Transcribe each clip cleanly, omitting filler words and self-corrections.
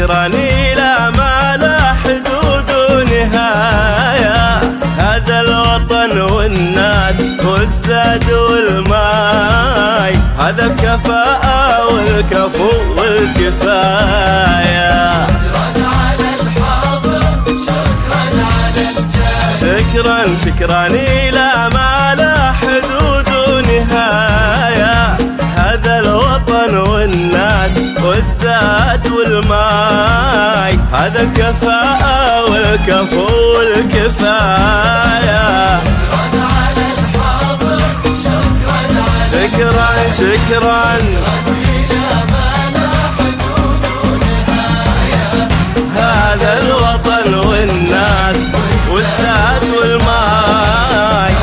شكرا إلى ما لا حدود ونهاية، هذا الوطن والناس والزاد والماي، هذا الكفاءة والكفو والكفاية. شكرا إلى ما لا حدود ونهاية، هذا الوطن والناس والزاد والماي، هذا الكفاءة والكفو والكفاية. شكرا هذا الوطن والناس والزاد والماي.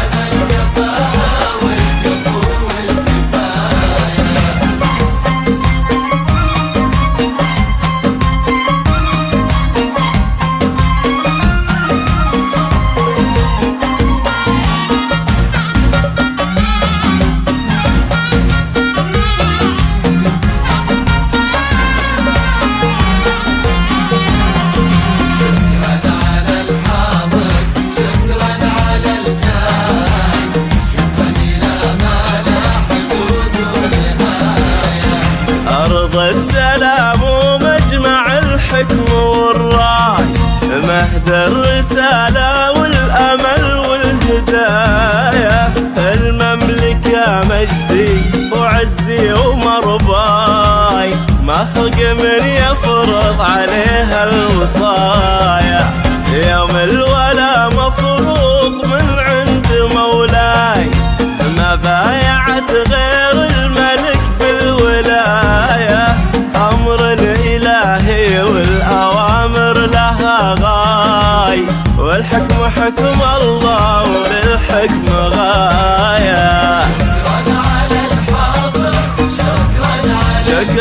السلام ومجمع الحكم والراي، مهد الرسالة والأمل والهداية، المملكة مجدي وعزي ومرباي، ما خلق من